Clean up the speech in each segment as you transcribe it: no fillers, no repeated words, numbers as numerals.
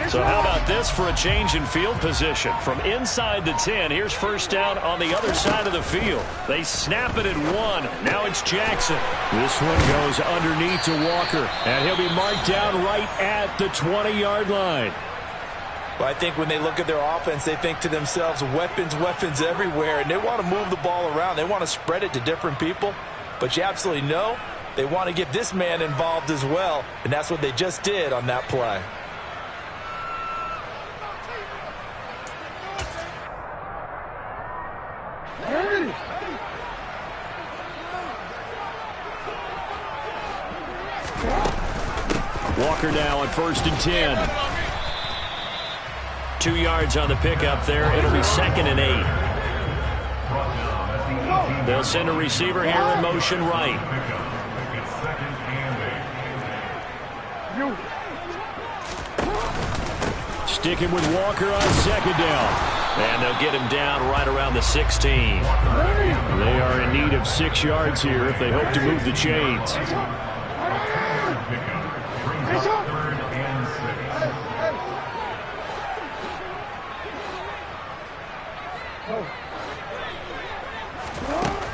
So how about this for a change in field position? From inside the 10, here's first down on the other side of the field. They snap it at 1. Now it's Jackson. This one goes underneath to Walker, and he'll be marked down right at the 20-yard line. Well, I think when they look at their offense, they think to themselves, weapons, weapons everywhere, and they want to move the ball around. They want to spread it to different people, but you absolutely know they want to get this man involved as well, and that's what they just did on that play. Walker now on 1st and 10. 2 yards on the pickup there. It'll be 2nd and 8. They'll send a receiver here in motion right. Sticking with Walker on 2nd down. And they'll get him down right around the 16. They are in need of 6 yards here if they hope to move the chains.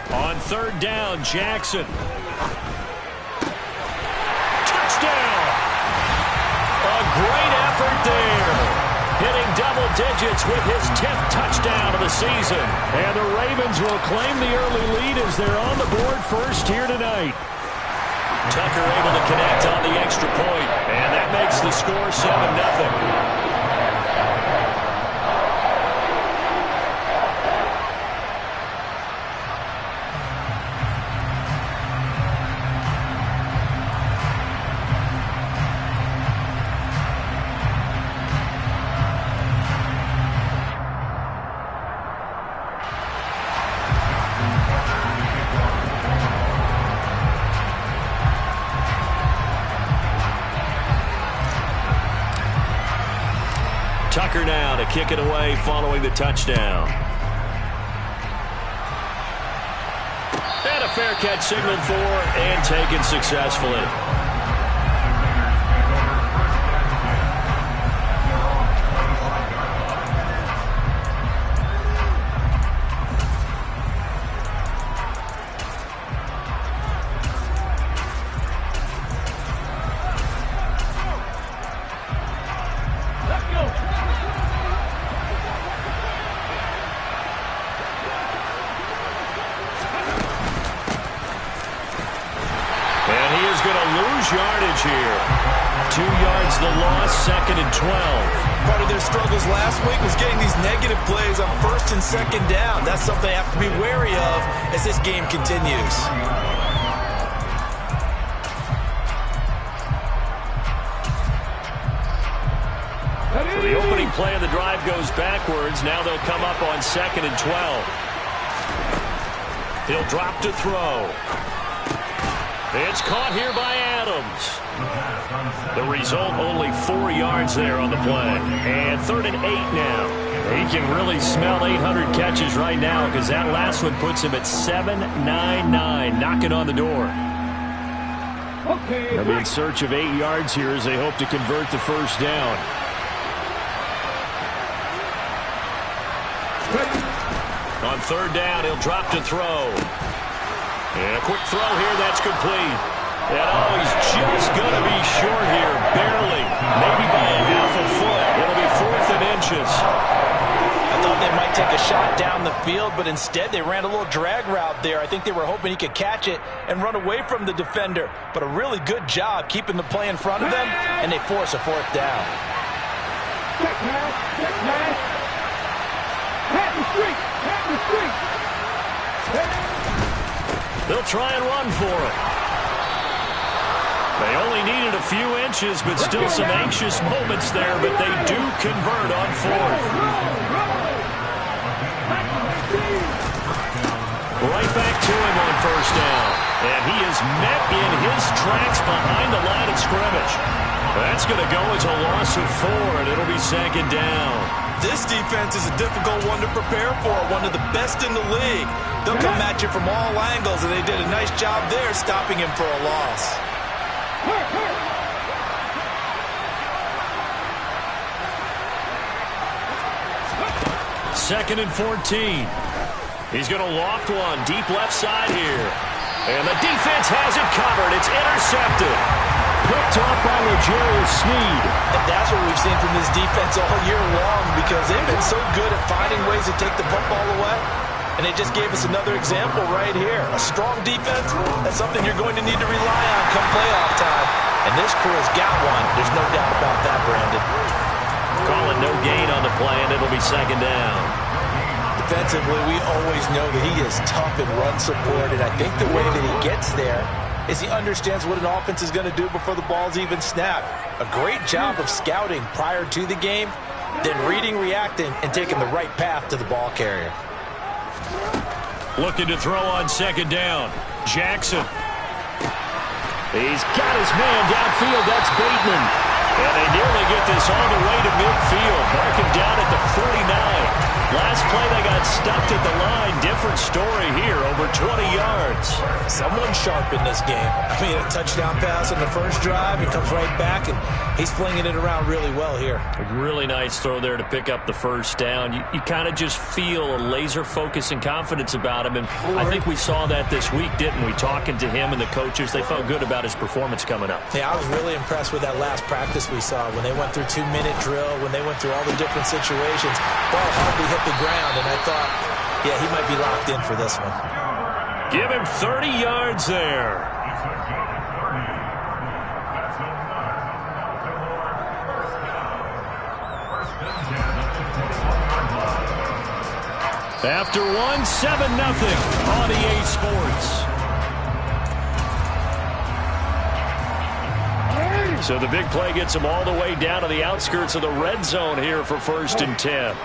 On 3rd down, Jackson. Touchdown! A great effort there. Hitting double digits with his 10th touchdown of the season. And the Ravens will claim the early lead as they're on the board first here tonight. Tucker able to connect on the extra point, and that makes the score 7-0. Tucker now to kick it away following the touchdown. And a fair catch signaled for and taken successfully. Yardage here. 2 yards the loss, 2nd and 12. Part of their struggles last week was getting these negative plays on 1st and 2nd down. That's something they have to be wary of as this game continues. So the opening play of the drive goes backwards. Now they'll come up on 2nd and 12. He'll drop to throw. It's caught here by Adams. The result, only 4 yards there on the play. And 3rd and 8 now. He can really smell 800 catches right now because that last one puts him at 799, knocking on the door. They'll be in search of 8 yards here as they hope to convert the first down. On 3rd down, he'll drop to throw. And a quick throw here, that's complete. And oh, he's just going to be short here, barely. Maybe by a half a foot. It'll be 4th and inches. I thought they might take a shot down the field, but instead they ran a little drag route there. I think they were hoping he could catch it and run away from the defender. But a really good job keeping the play in front of them, and they force a 4th down. Check man, check man. Pat the street, pat the street. They'll try and run for it. They only needed a few inches, but still some anxious moments there, but they do convert on 4th. Right back to him on 1st down. And he is met in his tracks behind the line of scrimmage. That's going to go as a loss of 4, and it'll be 2nd down. This defense is a difficult one to prepare for, one of the best in the league. They'll come at you from all angles, and they did a nice job there stopping him for a loss. 2nd and 14. He's going to loft one deep left side here. And the defense has it covered. It's intercepted. Picked up by L'Jarius Sneed. And that's what we've seen from this defense all year long, because they've been so good at finding ways to take the football away. And they just gave us another example right here. A strong defense, that's something you're going to need to rely on come playoff time. And this crew has got one. There's no doubt about that, Brandon. Call it no gain on the play, and it'll be 2nd down. Defensively, we always know that he is tough in run support, and I think the way that he gets there is he understands what an offense is going to do before the ball's even snapped. A great job of scouting prior to the game, then reading, reacting, and taking the right path to the ball carrier. Looking to throw on 2nd down. Jackson. He's got his man downfield. That's Bateman. And they nearly get this all the way to midfield. Marking down at the 49. Last play they got stuffed at the line. Different story here. Over 20 yards. Someone sharp in this game. I mean, a touchdown pass on the first drive. He comes right back, and he's flinging it around really well here. A really nice throw there to pick up the first down. You kind of just feel a laser focus and confidence about him. And I think we saw that this week, didn't we? Talking to him and the coaches, they felt good about his performance coming up. Yeah, I was really impressed with that last practice we saw when they went through 2-minute drill, when they went through all the different situations. Ball hardly hit the ground, and I thought, yeah, he might be locked in for this one. Give him 30 yards there. After 1, 7-0 on EA Sports. So the big play gets him all the way down to the outskirts of the red zone here for 1st and 10.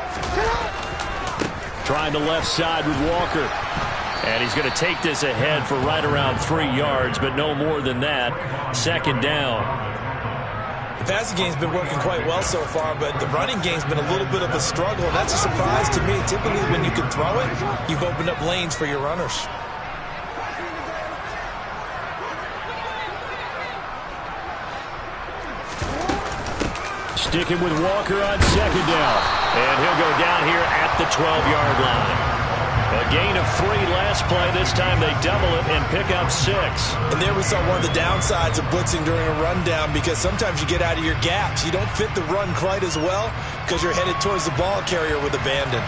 Trying the left side with Walker. And he's going to take this ahead for right around 3 yards, but no more than that. 2nd down. The passing game's been working quite well so far, but the running game's been a little bit of a struggle. And that's a surprise to me. Typically, when you can throw it, you've opened up lanes for your runners. Sticking with Walker on 2nd down. And he'll go down here at the 12-yard line. A gain of 3 last play. This time they double it and pick up 6. And there we saw one of the downsides of blitzing during a rundown, because sometimes you get out of your gaps. You don't fit the run quite as well because you're headed towards the ball carrier with abandon.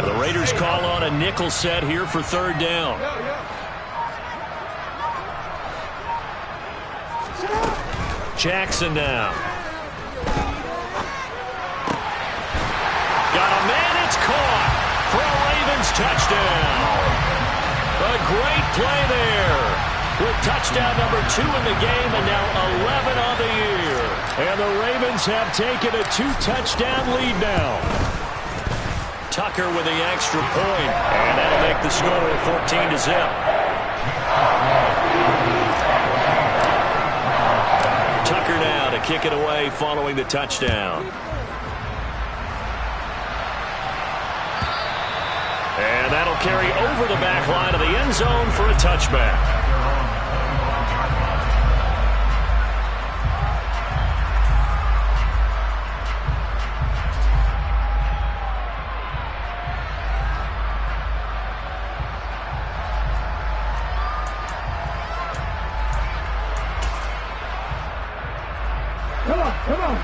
The Raiders call on a nickel set here for 3rd down. Jackson now. Got a man, it's caught for a Ravens touchdown. A great play there with touchdown number 2 in the game, and now 11 on the year. And the Ravens have taken a 2-touchdown lead now. Tucker with the extra point, and that'll make the score 14-0. Tucker now to kick it away following the touchdown. And that'll carry over the back line of the end zone for a touchback.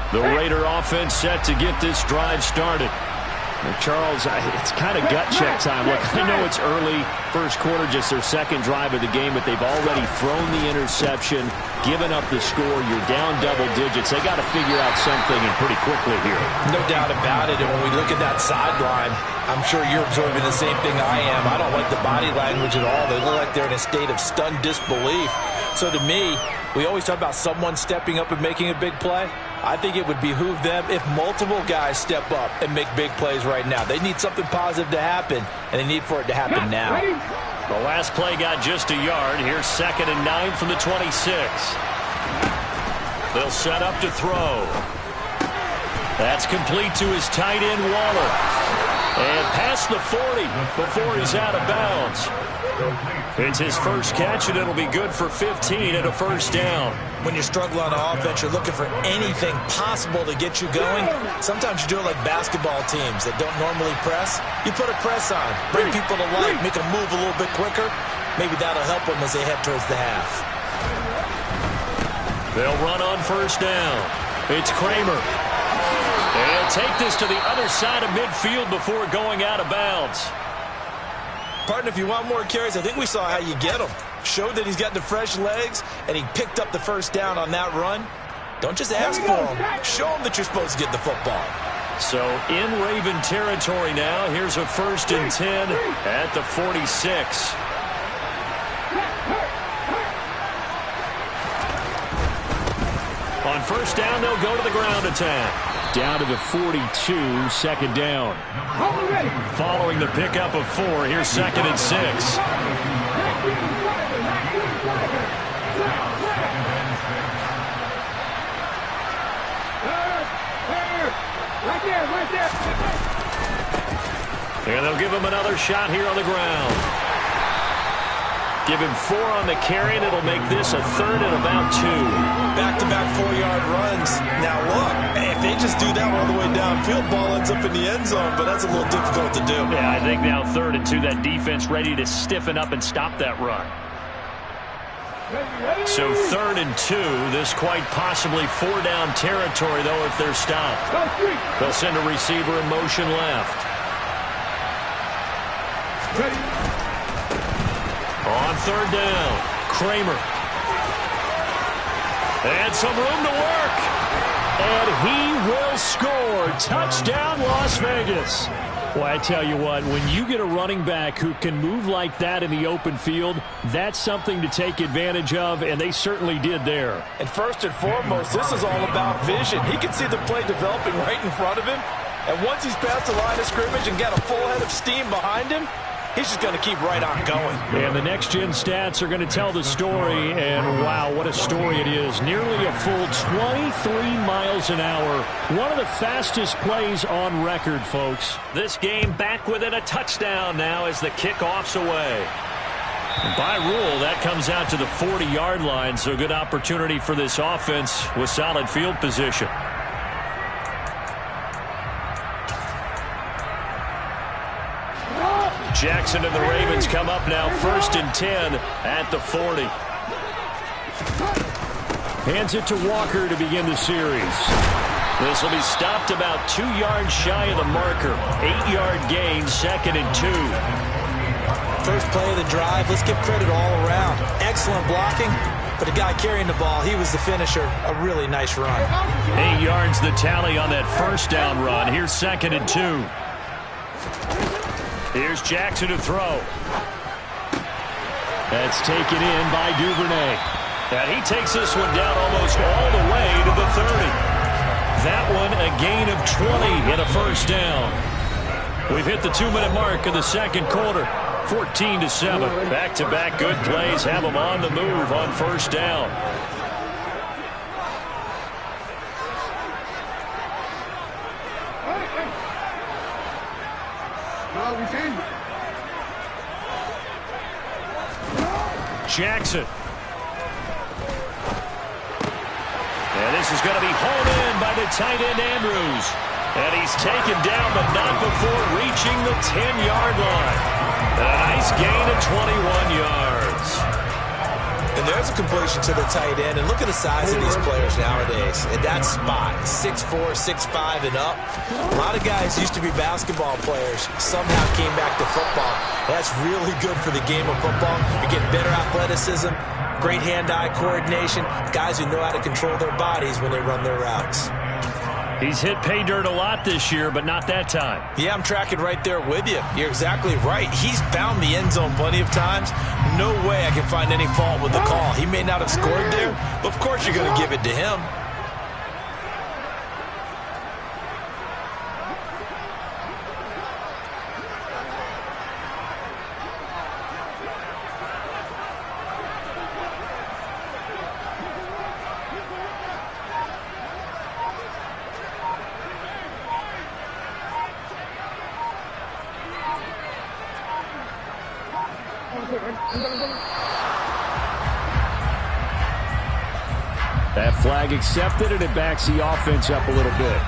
The Raider offense set to get this drive started. Now, Charles, it's kind of gut check time. Look, I know it's early, first quarter, just their 2nd drive of the game, but they've already thrown the interception, given up the score. You're down double digits. They got to figure out something, and pretty quickly here. No doubt about it. And when we look at that sideline, I'm sure you're observing the same thing I am. I don't like the body language at all. They look like they're in a state of stunned disbelief. So to me, we always talk about someone stepping up and making a big play. I think it would behoove them if multiple guys step up and make big plays right now. They need something positive to happen, and they need for it to happen now. The last play got just a yard. Here's 2nd and 9 from the 26. They'll set up to throw. That's complete to his tight end, Waller. And past the 40 before he's out of bounds. It's his first catch, and it'll be good for 15 and a first down. When you struggle on offense, you're looking for anything possible to get you going. Sometimes you do it like basketball teams that don't normally press. You put a press on, bring people to life, make them move a little bit quicker. Maybe that'll help them as they head towards the half. They'll run on first down. It's Kramer. And he'll take this to the other side of midfield before going out of bounds. Partner, if you want more carries, I think we saw how you get them. Showed that he's got the fresh legs, and he picked up the first down on that run. Don't just ask for him. Show him that you're supposed to get the football. So in Raven territory now. Here's a 1st and 10 at the 46. On first down, they'll go to the ground attack. Down to the 42, 2nd down. Following the pickup of 4, here's 2nd and 6. Right there. And they'll give him another shot here on the ground. Give him 4 on the carry, and it'll make this a 3rd and about 2. Back-to-back 4-yard runs. Now, look, if they just do that all the way downfield, ball ends up in the end zone, but that's a little difficult to do. Yeah, I think now 3rd and 2, that defense ready to stiffen up and stop that run. So 3rd and 2, this quite possibly 4-down territory, though, if they're stopped. They'll send a receiver in motion left. On 3rd down, Kramer. And some room to work. And he will score. Touchdown, Las Vegas. Well, I tell you what, when you get a running back who can move like that in the open field, that's something to take advantage of, and they certainly did there. And first and foremost, this is all about vision. He can see the play developing right in front of him. And once he's past the line of scrimmage and got a full head of steam behind him, he's just going to keep right on going. And the next-gen stats are going to tell the story, and wow, what a story it is. Nearly a full 23 miles an hour. One of the fastest plays on record, folks. This game back within a touchdown now as the kickoff's away. And by rule, that comes out to the 40-yard line, so good opportunity for this offense with solid field position. Jackson and the Ravens come up now 1st and 10 at the 40. Hands it to Walker to begin the series. This will be stopped about 2 yards shy of the marker. 8-yard gain, 2nd and 2. First play of the drive. Let's give credit all around. Excellent blocking, but the guy carrying the ball, he was the finisher. A really nice run. 8 yards the tally on that 1st down run. Here's 2nd and 2. Here's Jackson to throw. That's taken in by Duvernay. And he takes this one down almost all the way to the 30. That one a gain of 20 and a 1st down. We've hit the 2-minute mark of the 2nd quarter. 14-7. Back-to-back good plays have them on the move on 1st down. Jackson. And this is going to be hauled in by the tight end Andrews. And he's taken down, but not before reaching the 10-yard line. And a nice gain of 21 yards. And there's a completion to the tight end. And look at the size of these players nowadays. At that spot, 6'4", 6'5", and up. A lot of guys used to be basketball players. Somehow came back to football. That's really good for the game of football. You get better athleticism, great hand-eye coordination, guys who know how to control their bodies when they run their routes. He's hit pay dirt a lot this year, but not that time. Yeah, I'm tracking right there with you. You're exactly right. He's found the end zone plenty of times. No way I can find any fault with the call. He may not have scored there, but of course you're going to give it to him. That flag accepted, and it backs the offense up a little bit.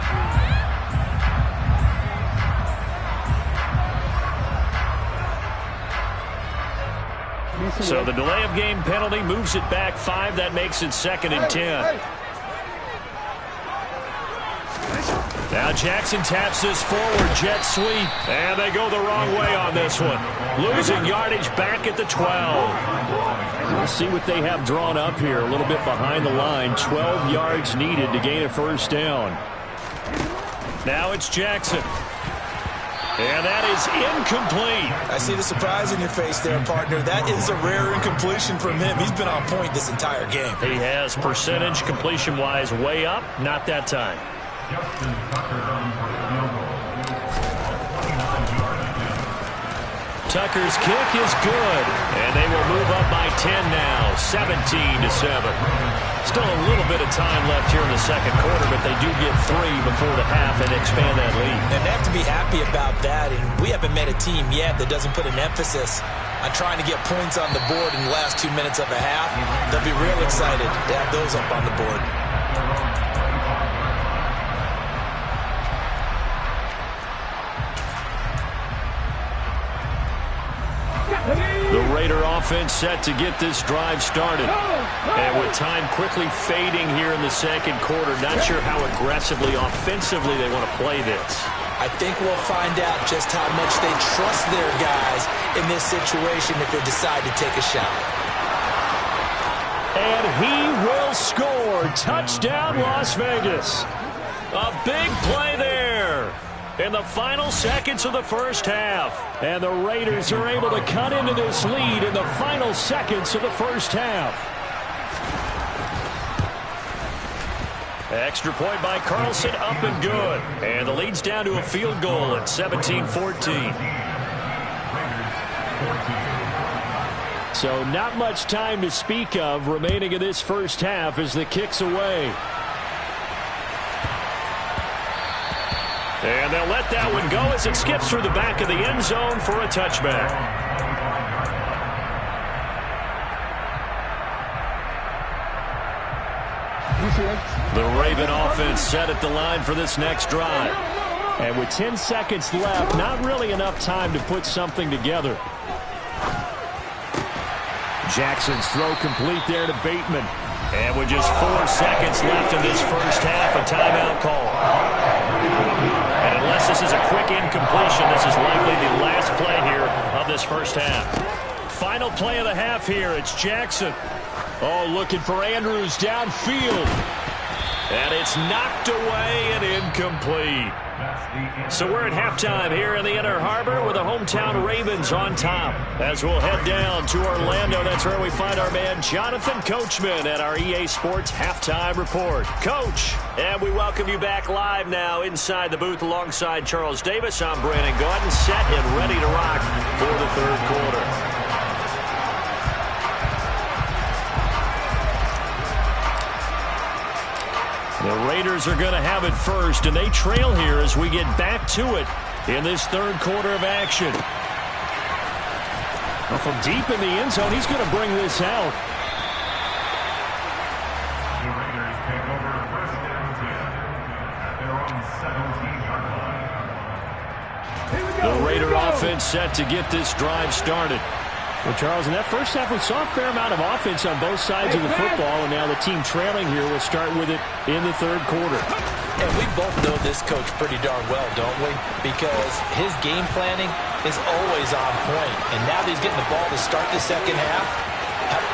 So the delay of game penalty moves it back 5. That makes it 2nd and 10. Now Jackson taps this forward, jet sweep, and they go the wrong way on this one. Losing yardage back at the 12. We'll see what they have drawn up here, a little bit behind the line. 12 yards needed to gain a first down. Now it's Jackson. And that is incomplete. I see the surprise in your face there, partner. That is a rare incompletion from him. He's been on point this entire game. He has percentage completion-wise way up, not that time. Tucker's kick is good, and they will move up by 10 now, 17-7. Still a little bit of time left here in the second quarter, but they do get 3 before the half and expand that lead. And they have to be happy about that, and we haven't met a team yet that doesn't put an emphasis on trying to get points on the board in the last 2 minutes of a half. They'll be real excited to have those up on the board. The Raider offense set to get this drive started. And with time quickly fading here in the second quarter, not sure how aggressively, offensively they want to play this. I think we'll find out just how much they trust their guys in this situation if they decide to take a shot. And he will score. Touchdown, Las Vegas. A big play there in the final seconds of the first half. And the Raiders are able to cut into this lead in the final seconds of the first half. Extra point by Carlson, up and good. And the lead's down to a field goal at 17-14. So not much time to speak of remaining in this first half as the kick's away. And they'll let that one go as it skips through the back of the end zone for a touchback. The Raven offense set at the line for this next drive. And with 10 seconds left, not really enough time to put something together. Jackson's throw complete there to Bateman. And with just 4 seconds left in this first half, a timeout call. And unless this is a quick incompletion, this is likely the last play here of this first half. Final play of the half here. It's Jackson. Oh, looking for Andrews downfield. And it's knocked away and incomplete. So we're at halftime here in the Inner Harbor with the hometown Ravens on top. As we'll head down to Orlando, that's where we find our man Jonathan Coachman at our EA Sports Halftime Report. Coach, and we welcome you back live now inside the booth alongside Charles Davis. I'm Brandon Gaudin, set and ready to rock for the third quarter. The Raiders are going to have it first, and they trail here as we get back to it in this third quarter of action. Well, from deep in the end zone, he's going to bring this out. The Raiders take over first and 10 at their own 17-yard line. The Raider offense set to get this drive started. Well, Charles, in that first half, we saw a fair amount of offense on both sides of the football, and now the team trailing here will start with it in the third quarter. And we both know this coach pretty darn well, don't we? Because his game planning is always on point. And now that he's getting the ball to start the second half.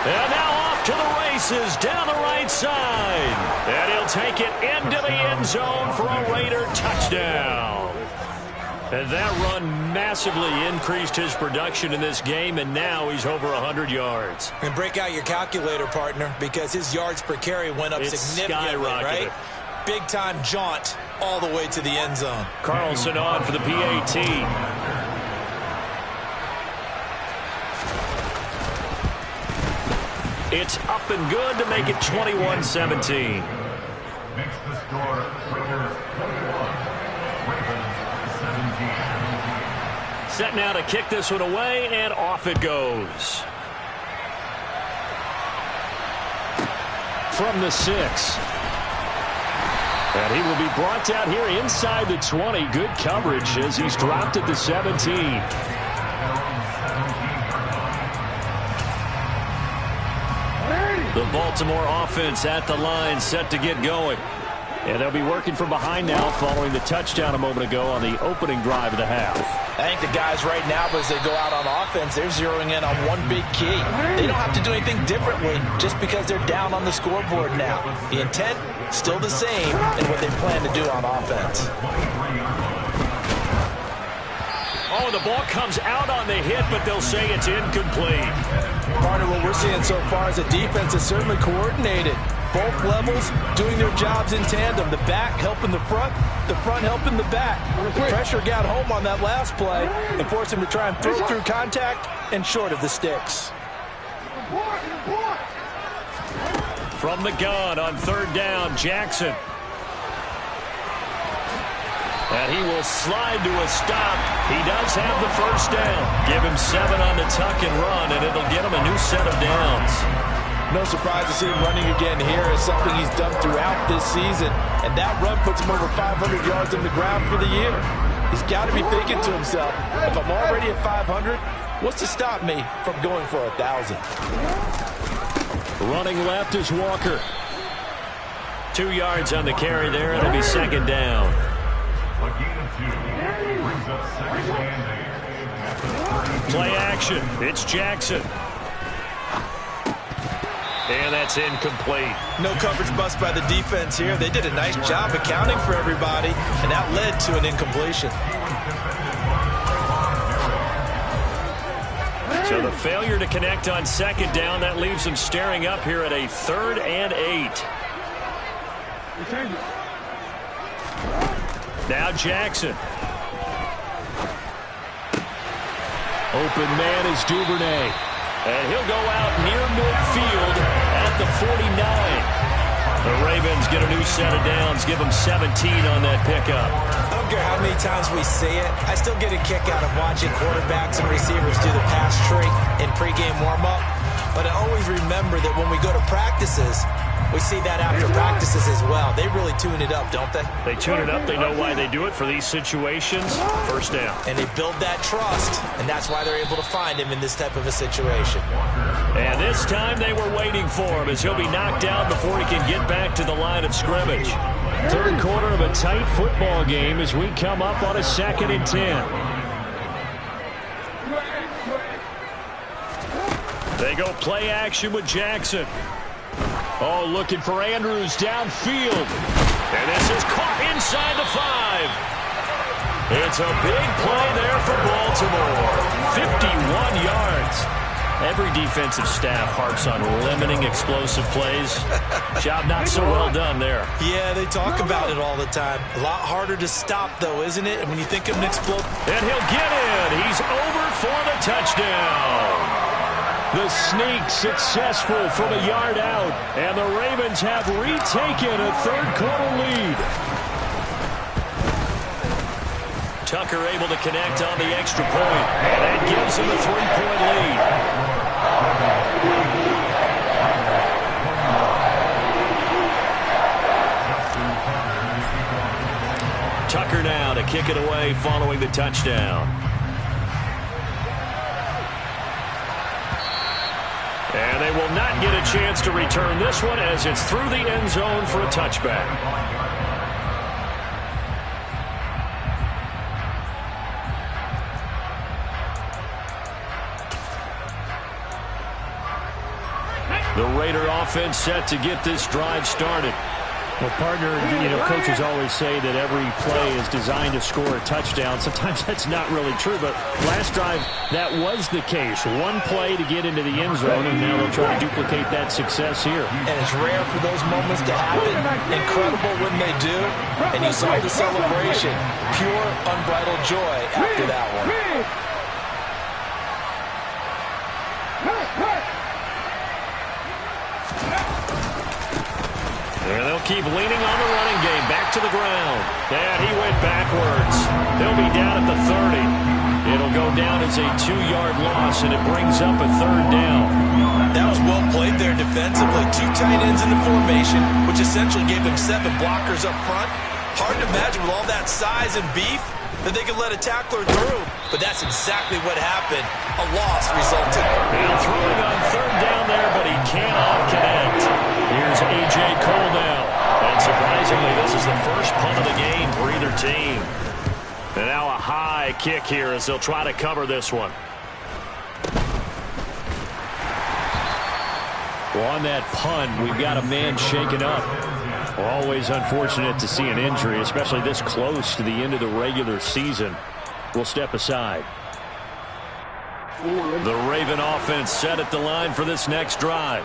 And now off to the races down the right side. And he'll take it into the end zone for a Raider touchdown. And that run massively increased his production in this game, and now he's over 100 yards. And break out your calculator, partner, because his yards per carry went up significantly, right? Big-time jaunt all the way to the end zone. Carlson on for the PAT. It's up and good to make it 21-17. Makes the score Raiders 21, Ravens 17. Set now to kick this one away, and off it goes. from the 6. And he will be brought down here inside the 20. Good coverage as he's dropped at the 17. The Baltimore offense at the line, set to get going. And they'll be working from behind now following the touchdown a moment ago on the opening drive of the half. I think the guys right now, as they go out on offense, they're zeroing in on one big key. They don't have to do anything differently just because they're down on the scoreboard now. The intent, still the same in what they plan to do on offense. Oh, the ball comes out on the hit, but they'll say it's incomplete. Part of what we're seeing so far is the defense is certainly coordinated. Both levels doing their jobs in tandem. The back helping the front helping the back. The pressure got home on that last play and forced him to try and throw through contact and short of the sticks. From the gun on 3rd down, Jackson. And he will slide to a stop. He does have the 1st down. Give him 7 on the tuck and run, and it'll get him a new set of downs. No surprise to see him running again here. Is something he's done throughout this season. And that run puts him over 500 yards on the ground for the year. He's got to be thinking to himself, if I'm already at 500, what's to stop me from going for 1,000? Running left is Walker. 2 yards on the carry there. It'll be 2nd down. Play action. It's Jackson. And that's incomplete. No coverage bust by the defense here. They did a nice job accounting for everybody, and that led to an incompletion. So the failure to connect on 2nd down, that leaves them staring up here at a 3rd and 8. Now Jackson. Open man is Duvernay. And he'll go out near midfield at the 49. The Ravens get a new set of downs, give them 17 on that pickup. I don't care how many times we see it. I still get a kick out of watching quarterbacks and receivers do the pass trick in pregame warm-up. But I always remember that when we go to practices, we see that after practices as well. They really tune it up, don't they? They tune it up. They know why they do it for these situations. 1st down. And they build that trust, and that's why they're able to find him in this type of a situation. And this time they were waiting for him as he'll be knocked down before he can get back to the line of scrimmage. 3rd quarter of a tight football game as we come up on a 2nd and 10. They go play action with Jackson. Oh, looking for Andrews downfield. And this is caught inside the 5. It's a big play there for Baltimore. 51 yards. Every defensive staff harps on limiting explosive plays. Job not so well done there. Yeah, they talk about it all the time. A lot harder to stop, though, isn't it? And when you think of an explode. And he'll get in. He's over for the touchdown. The sneak successful from a yard out, and the Ravens have retaken a 3rd quarter lead. Tucker able to connect on the extra point, and that gives him a 3-point lead. Tucker now to kick it away following the touchdown. And they will not get a chance to return this one as it's through the end zone for a touchback. The Raider offense set to get this drive started. Well, partner, coaches always say that every play is designed to score a touchdown. Sometimes that's not really true, but last drive, that was the case. One play to get into the end zone, and now they'll try to duplicate that success here. And it's rare for those moments to happen. Incredible when they do. And you saw the celebration. Pure, unbridled joy after that one. And they'll keep leaning on the running game. Back to the ground. And he went backwards. They'll be down at the 30. It'll go down as a 2-yard loss, and it brings up a 3rd down. That was well played there defensively. 2 tight ends in the formation, which essentially gave them 7 blockers up front. Hard to imagine with all that size and beef that they could let a tackler through. But that's exactly what happened. A loss resulted. Now throwing on 3rd down there, but he cannot connect. Here's A.J. Cole now. And surprisingly, this is the first punt of the game for either team. And now a high kick here as they'll try to cover this one. Well, on that punt, we've got a man shaken up. Always unfortunate to see an injury, especially this close to the end of the regular season. We'll step aside. The Raven offense set at the line for this next drive.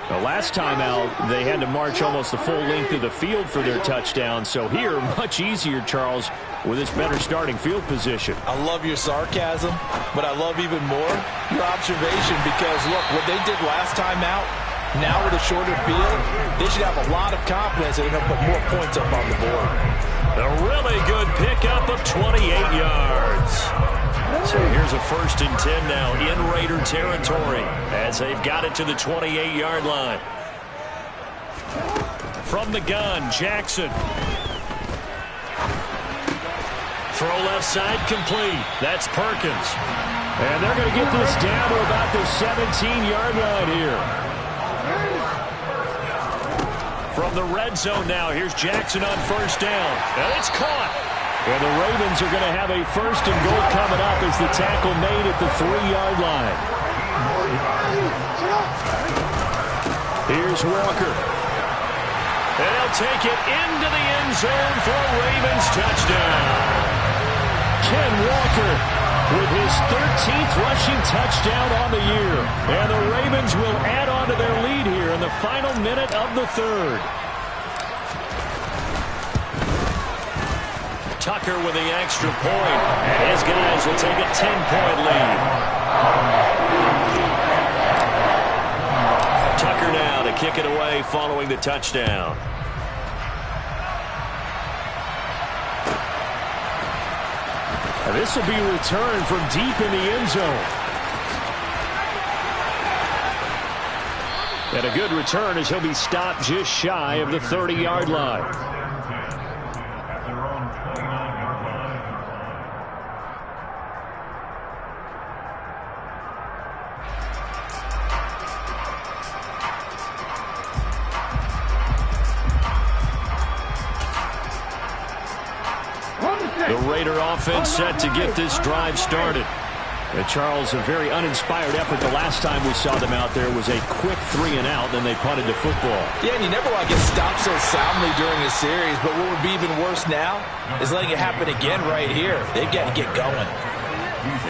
The last time out, they had to march almost the full length of the field for their touchdown. So here, much easier, Charles, with this better starting field position. I love your sarcasm, but I love even more your observation because, look, what they did last time out, now with a shorter field, they should have a lot of confidence they're going to put more points up on the board. A really good pickup of 28 yards. So here's a 1st and 10 now in Raider territory as they've got it to the 28-yard line. From the gun, Jackson. Throw left side complete. That's Perkins. And they're going to get this down to about the 17-yard line here. From the red zone now, here's Jackson on 1st down. And it's caught. And the Ravens are going to have a 1st and goal coming up as the tackle made at the 3-yard line. Here's Walker. And he'll take it into the end zone for a Ravens touchdown. Ken Walker with his 13th rushing touchdown on the year. And the Ravens will add on to their lead here in the final minute of the 3rd. Tucker with the extra point, and his guys will take a 10-point lead. Tucker now to kick it away following the touchdown. And this will be returned from deep in the end zone. And a good return as he'll be stopped just shy of the 30-yard line. The Raider offense set to get this drive started. Charles, a very uninspired effort. The last time we saw them out there was a quick 3-and-out, then they punted the football. Yeah, and you never want to get stopped so soundly during a series, but what would be even worse now is letting it happen again right here. They've got to get going.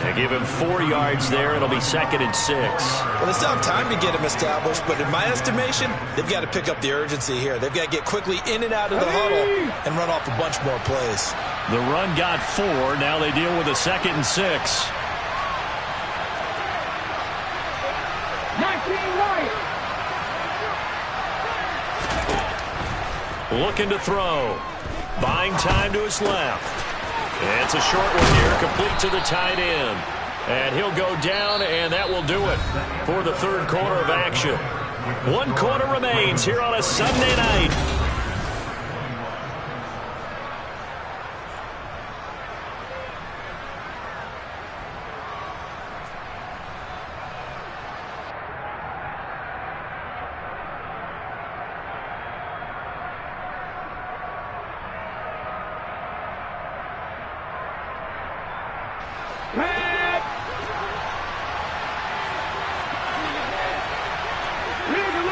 They give him 4 yards there. It'll be 2nd and 6. Well, they still have time to get him established, but in my estimation, they've got to pick up the urgency here. They've got to get quickly in and out of the huddle and run off a bunch more plays. The run got 4. Now they deal with a 2nd and 6. 19 Lions. Looking to throw. Buying time to his left. And it's a short one here, complete to the tight end. And he'll go down, and that will do it for the 3rd quarter of action. 1 quarter remains here on a Sunday night.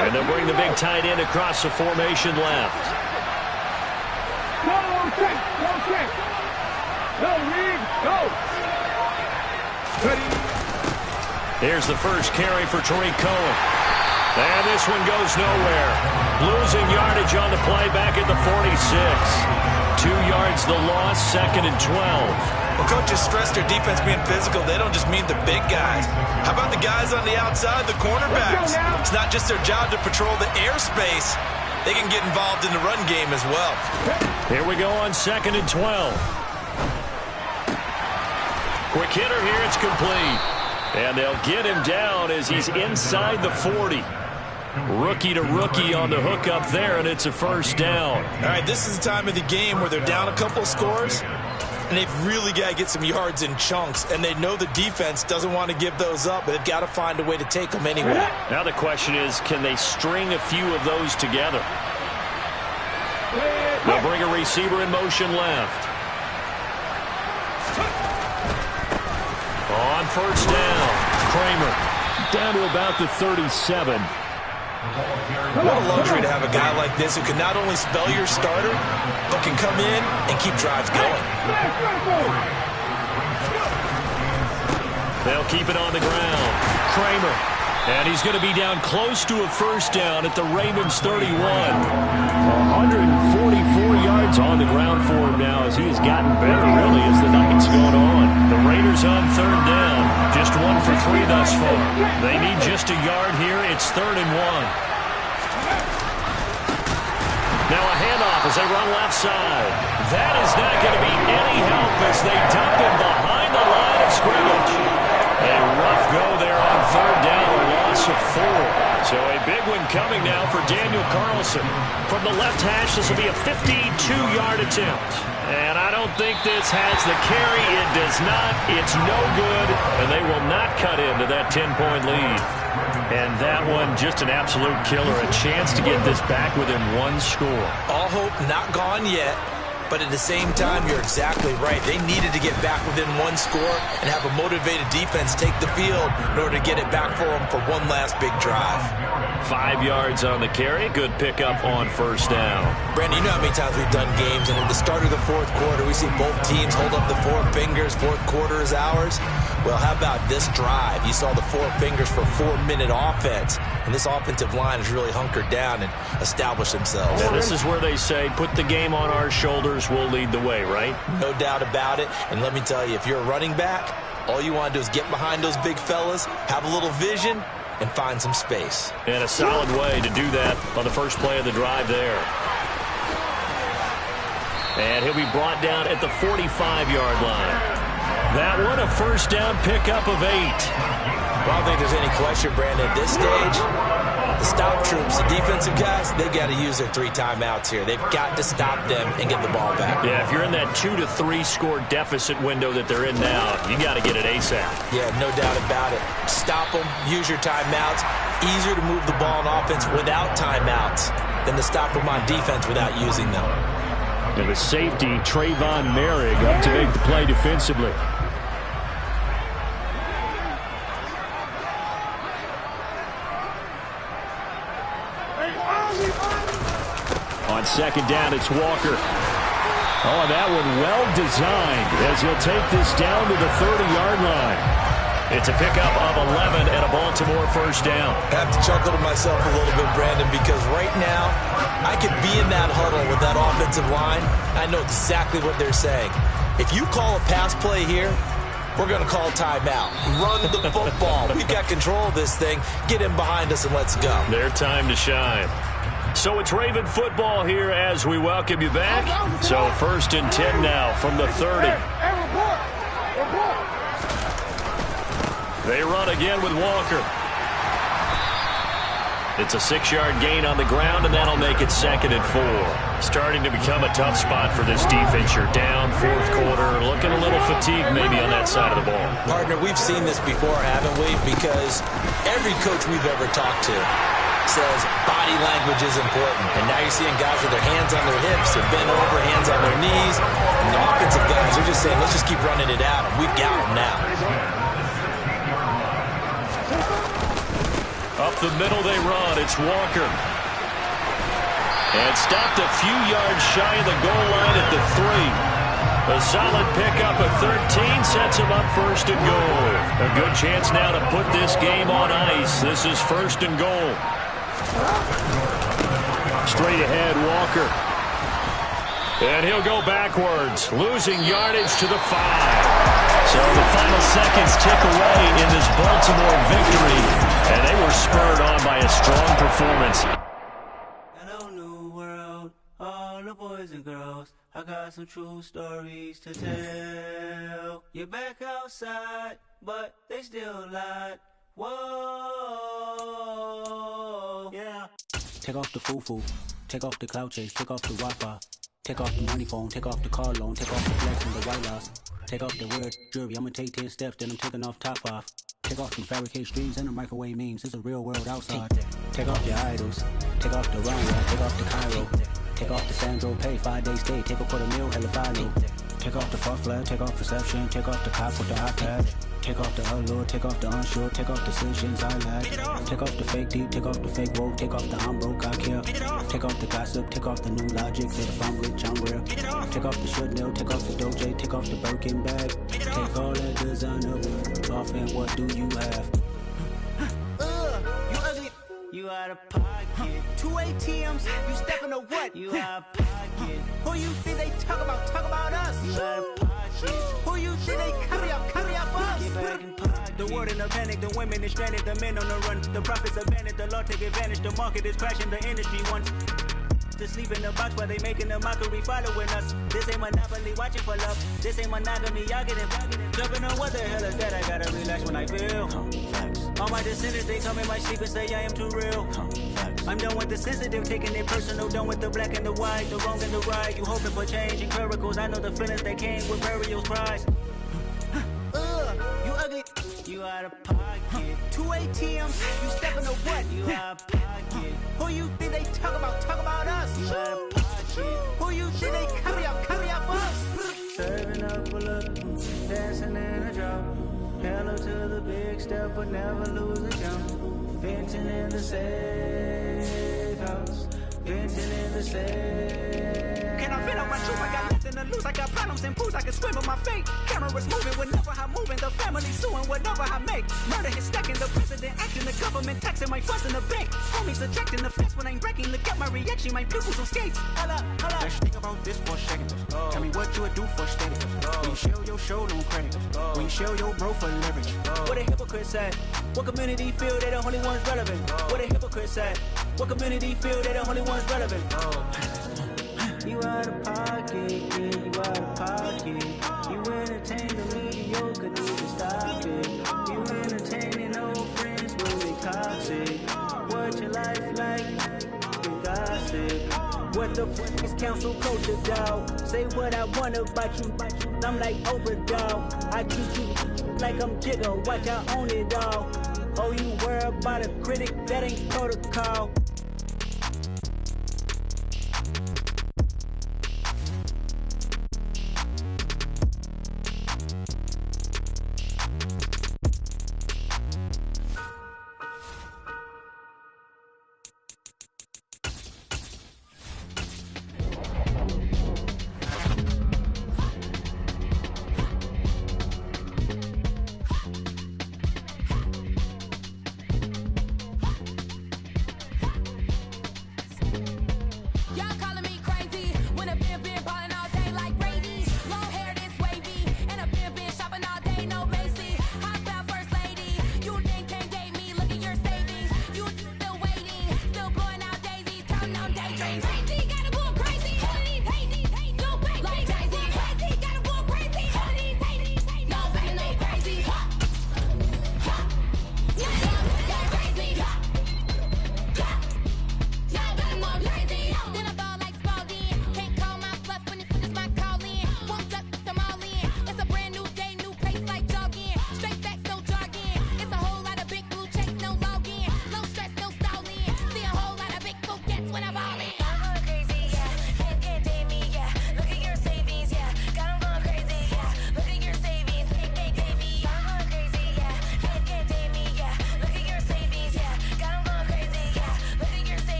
And they'll bring the big tight end across the formation left. Go, check. Go, Reed, go. Ready. Here's the first carry for Tariq Cohen. And this one goes nowhere. Losing yardage on the play back at the 46. 2 yards the loss, 2nd and 12. Well, coaches stress their defense being physical. They don't just mean the big guys. How about the guys on the outside, the cornerbacks? It's not just their job to patrol the airspace. They can get involved in the run game as well. Here we go on 2nd and 12. Quick hitter here. It's complete. And they'll get him down as he's inside the 40. Rookie to rookie on the hook up there, and it's a first down. All right, this is the time of the game where they're down a couple of scores, and they've really got to get some yards in chunks, and they know the defense doesn't want to give those up, but they've got to find a way to take them anyway. Now the question is, can they string a few of those together? They'll bring a receiver in motion left. On first down, Kramer down to about the 37. What a luxury to have a guy like this who can not only spell your starter, but can come in and keep drives going. They'll keep it on the ground. Kramer. And he's going to be down close to a first down at the Ravens 31. 144 yards on the ground for him now as he has gotten better, really, as the night's gone on. The Raiders on third down. Just 1 for 3 thus far. They need just a yard here. It's 3rd and 1. Now a handoff as they run left side. That is not going to be any help as they dump him behind the line of scrimmage. A rough go there on third down, a loss of 4. So a big one coming now for Daniel Carlson. From the left hash, this will be a 52-yard attempt. And I don't think this has the carry. It does not. It's no good. And they will not cut into that 10-point lead. And that one, just an absolute killer. A chance to get this back within 1 score. All hope not gone yet. But at the same time, you're exactly right. They needed to get back within 1 score and have a motivated defense take the field in order to get it back for them for one last big drive. 5 yards on the carry. Good pickup on first down. Brandon, you know how many times we've done games, and at the start of the 4th quarter, we see both teams hold up the 4 fingers. 4th quarter is ours. Well, how about this drive? You saw the 4 fingers for 4-minute offense, and this offensive line has really hunkered down and established themselves. And this is where they say, put the game on our shoulders, we'll lead the way, right? No doubt about it. And let me tell you, if you're a running back, all you want to do is get behind those big fellas, have a little vision, and find some space. And a solid way to do that on the first play of the drive there. And he'll be brought down at the 45-yard line. That one, a first down pickup of 8. Well, I don't think there's any question, Brandon, at this stage, the stop troops, the defensive guys, they got to use their 3 timeouts here. They've got to stop them and get the ball back. Yeah, if you're in that 2 to 3 score deficit window that they're in now, you got to get it ASAP. Yeah, no doubt about it. Stop them, use your timeouts. Easier to move the ball on offense without timeouts than to stop them on defense without using them. And the safety, Trayvon Merrick, up to make the play defensively. On second down, it's Walker. Oh, that one well designed as he'll take this down to the 30-yard line. It's a pickup of 11 and a Baltimore first down. I have to chuckle to myself a little bit, Brandon, because right now I could be in that huddle with that offensive line. I know exactly what they're saying. If you call a pass play here, we're going to call timeout. Run the football. We've got control of this thing. Get him behind us and let's go. Their time to shine. So it's Raven football here as we welcome you back. So 1st and 10 now from the 30. They run again with Walker. It's a 6-yard gain on the ground, and that'll make it 2nd and 4. Starting to become a tough spot for this defense. You're down 4th quarter, looking a little fatigued maybe on that side of the ball. Partner, we've seen this before, haven't we? Because every coach we've ever talked to says body language is important. And now you're seeing guys with their hands on their hips, they're bent over, hands on their knees. And the offensive guys are just saying, let's just keep running it at them. We've got them now. Up the middle they run. It's Walker. And stopped a few yards shy of the goal line at the 3. A solid pickup of 13 sets him up 1st and goal. A good chance now to put this game on ice. This is 1st and goal. Straight ahead, Walker. And he'll go backwards, losing yardage to the 5. So the final seconds tick away in this Baltimore victory. And they were spurred on by a strong performance. Hello, new world, all the boys and girls, I got some true stories to tell. You're back outside, but they still lied. Whoa, yeah. Take off the foo-foo, take off the cloud chase, take off the Wi-Fi. Take off the money phone, take off the car loan, take off the flex and the white loss. Take off the weird jewelry, I'ma take 10 steps, then I'm taking off top off. Take off the fabricate streams and the microwave memes, it's a real world outside. Take off your idols, take off the runway, take off the Cairo. Take off the Sandro pay, 5-day stay, take a $250,000, hella final. Take off the fuck flag, take off perception, take off the cop with the iPad. Take off the allure, take off the unsure, take off decisions I lack. Take off the fake deep, take off the fake woke, take off the I'm broke, I care. Take off the gossip, take off the new logic, say if I'm rich, I'm real. Take off the should know, take off the doje, take off the Birkin bag. Take all that designer off and what do you have? You ugly, you out of pocket. 2 ATMs, you stepping to what? You out of pocket. Who you think they talk about us? You out of pocket. Who you think they carry up us? Get back in pocket. The world in a panic, the women is stranded, the men on the run. The profits abandoned, the law take advantage, the market is crashing, the industry wants to sleep in the box while they making a mockery following us. This ain't monopoly, watching for love. This ain't monogamy, y'all getting jumping on what the hell is that? I gotta relax when I feel. All my descendants, they come in my sleep and say I am too real. I'm done with the sensitive, taking it personal. Done with the black and the white, the wrong and the right. You hoping for change and miracles. I know the feelings that came with burial cries. You ugly, you out of pocket. 2 ATMs, you stepping to what? You out of pocket. Who you think they talk about us? You out of pocket. Who you think they carry up us? Serving up a look, dancing in a drop. Hello to the big step, but never lose a jump. Venting in the safe house. Venting in the safe. Can I fit on my truth? I got nothing to lose. I got problems and booze. I can swim on my fate. Cameras moving whenever I'm moving. The family suing whatever I make. Murder is stacking. The president acting. The government taxing my funds in the bank. Homies ejecting the fence when I'm breaking. Look at my reaction. My pupils on skates. Hold up. Let's think about this for a second. Tell me what you would do for status. When you show your show, no credit. When you show your bro for leverage. What a hypocrite said. What community feel they the only ones relevant? What a hypocrite said. What community feel they the only ones relevant? You out of pocket, yeah, you out of pocket. You entertain the mediocre, need to stop it. You entertaining old friends when they toxic. What your life like? You gossip. What the fuck is council culture, dawg? Say what I want about you. I'm like overdog. I treat you like I'm Jigga. Watch I own it all. Oh, you worry about a critic? That ain't protocol.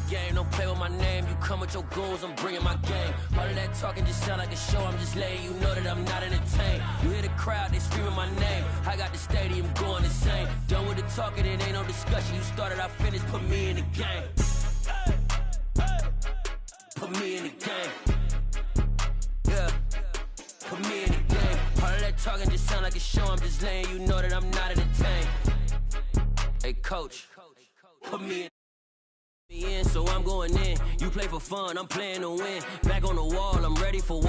game. Don't play with my name. You come with your goons, I'm bringing my game. All of that talking just sound like a show. I'm just letting you know that I'm not entertained. You hear the crowd, they screaming my name. I got the stadium going insane. Done with the talking, it ain't no discussion. You started, I finished. Put me in the game. Put me in the game. Yeah. Put me in the game. All of that talking just sound like a show. I'm just letting you know that I'm not entertained. Hey, coach, put me in, so I'm going in. You play for fun, I'm playing to win. Back on the wall, I'm ready for war.